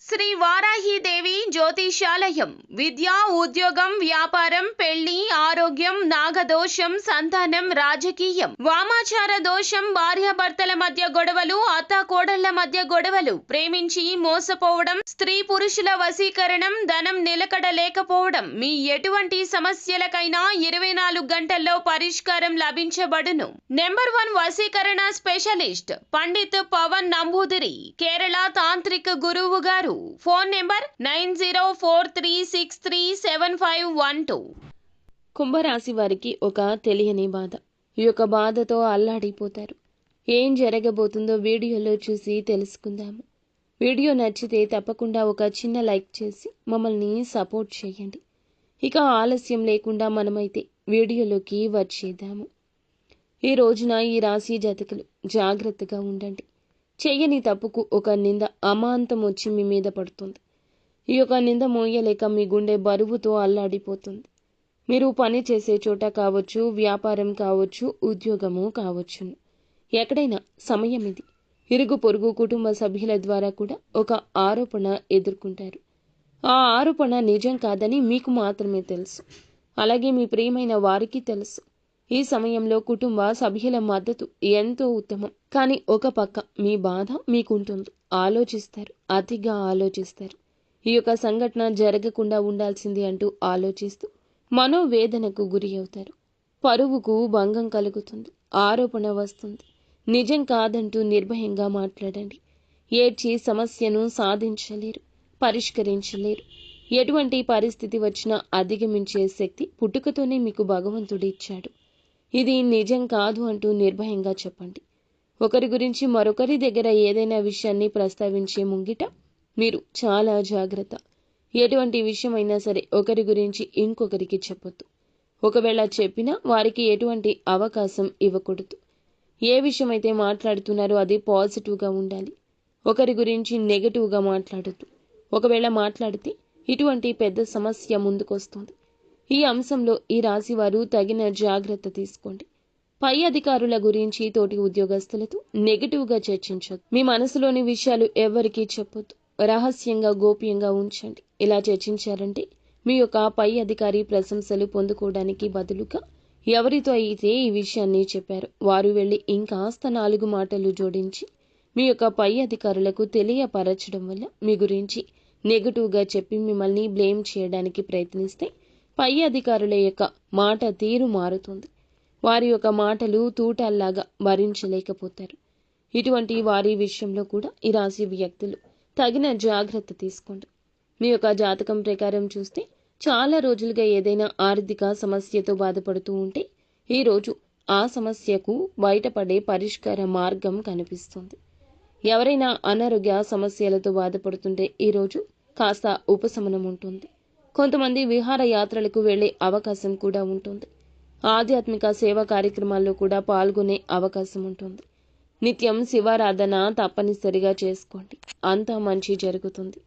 శ్రీ వారాహిదేవి జ్యోతిషాలయం విద్య, ఉద్యోగం, వ్యాపారం, పెళ్లి, ఆరోగ్యం, నాగదోషం, సంతానం, రాజకీయం, వామాచార దోషం, భార్యాభర్తల మధ్య గొడవలు, అత్తాకోడళ్ల మధ్య గొడవలు, ప్రేమించి మోసపోవడం, స్త్రీ పురుషుల వశీకరణం, ధనం నిలకడ లేకపోవడం, మీ ఎటువంటి సమస్యలకైనా 24 గంటల్లో పరిష్కారం లభించబడును. నెంబర్ 1 వశీకరణ స్పెషలిస్ట్ పండిత్ పవన్ నంబూదిరి, కేరళ తాంత్రిక గురువు గారు. Phone number 9043637512. కుంభరాశి వారికి ఒక తెలియని బాధ. ఈ యొక్క బాధతో అల్లాడిపోతారు. ఏం జరగబోతుందో వీడియోలో చూసి తెలుసుకుందాము. వీడియో నచ్చితే తప్పకుండా ఒక చిన్న లైక్ చేసి మమ్మల్ని సపోర్ట్ చేయండి. ఇక ఆలస్యం లేకుండా మనమైతే వీడియోలోకి వచ్చేద్దాము. ఈ రోజున ఈ రాశి జాతకులు జాగ్రత్తగా ఉండండి. చెయ్యని తప్పుకు ఒక నింద అమాంతం వచ్చి మీ మీద పడుతుంది. ఈ యొక్క నింద మోయలేక మీ గుండె బరువుతో అల్లాడిపోతుంది. మీరు పని చేసే చోట కావచ్చు, వ్యాపారం కావచ్చు, ఉద్యోగము కావచ్చును, ఎక్కడైనా సమయం ఇది. ఇరుగు పొరుగు కుటుంబ సభ్యుల ద్వారా కూడా ఒక ఆరోపణ ఎదుర్కొంటారు. ఆ ఆరోపణ నిజం కాదని మీకు మాత్రమే తెలుసు, అలాగే మీ ప్రియమైన వారికి తెలుసు. ఈ సమయంలో కుటుంబ సభ్యుల మద్దతు ఎంతో ఉత్తమం. కానీ ఒక పక్క మీ బాధ మీకుంటుంది. ఆలోచిస్తారు, అతిగా ఆలోచిస్తారు. ఈ యొక్క సంఘటన జరగకుండా ఉండాల్సింది అంటూ ఆలోచిస్తూ మనోవేదనకు గురి అవుతారు. పరువుకు భంగం కలుగుతుంది. ఆరోపణ వస్తుంది. నిజం కాదంటూ నిర్భయంగా మాట్లాడండి. ఏడ్చి సమస్యను సాధించలేరు, పరిష్కరించలేరు. ఎటువంటి పరిస్థితి వచ్చినా అధిగమించే శక్తి పుట్టుకతోనే మీకు భగవంతుడు ఇచ్చాడు. ఇది నిజం కాదు అంటూ నిర్భయంగా చెప్పండి. ఒకరి గురించి మరొకరి దగ్గర ఏదైనా విషయాన్ని ప్రస్తావించే ముంగిట మీరు చాలా జాగ్రత్త. ఎటువంటి విషయమైనా సరే ఒకరి గురించి ఇంకొకరికి చెప్పొద్దు. ఒకవేళ చెప్పినా వారికి ఎటువంటి అవకాశం ఇవ్వకూడదు. ఏ విషయమైతే మాట్లాడుతున్నారో అది పాజిటివ్గా ఉండాలి. ఒకరి గురించి నెగటివ్గా మాట్లాడొద్దు. ఒకవేళ మాట్లాడితే ఇటువంటి పెద్ద సమస్య ముందుకొస్తుంది. ఈ అంశంలో ఈ రాశి వారు తగిన జాగ్రత్త తీసుకోండి. పై అధికారుల గురించి, తోటి ఉద్యోగస్తులతో నెగటివ్గా చర్చించొద్దు. మీ మనసులోని విషయాలు ఎవరికీ చెప్పొద్దు. రహస్యంగా, గోప్యంగా ఉంచండి. ఇలా చర్చించారంటే మీ యొక్క పై అధికారి ప్రశంసలు పొందుకోవడానికి బదులుగా ఎవరితో అయితే ఈ విషయాన్ని చెప్పారో వారు వెళ్ళి ఇంకాస్త 4 మాటలు జోడించి మీ యొక్క పై అధికారులకు తెలియపరచడం వల్ల మీ గురించి నెగటివ్గా చెప్పి మిమ్మల్ని బ్లేమ్ చేయడానికి ప్రయత్నిస్తే పై అధికారుల యొక్క మాట తీరు మారుతుంది. వారి యొక్క మాటలు తూటాల్లాగా భరించలేకపోతారు. ఇటువంటి వారి విషయంలో కూడా ఈ రాశి వ్యక్తులు తగిన జాగ్రత్త తీసుకోండి. మీ యొక్క జాతకం ప్రకారం చూస్తే చాలా రోజులుగా ఏదైనా ఆర్థిక సమస్యతో బాధపడుతూ ఉంటే ఈరోజు ఆ సమస్యకు బయటపడే పరిష్కార మార్గం కనిపిస్తుంది. ఎవరైనా అనారోగ్య సమస్యలతో బాధపడుతుంటే ఈరోజు కాస్త ఉపశమనం ఉంటుంది. కొంతమంది విహార యాత్రలకు వెళ్లే అవకాశం కూడా ఉంటుంది. ఆధ్యాత్మిక సేవా కార్యక్రమాల్లో కూడా పాల్గొనే అవకాశం ఉంటుంది. నిత్యం శివారాధన తప్పనిసరిగా చేసుకోండి. అంతా మంచి జరుగుతుంది.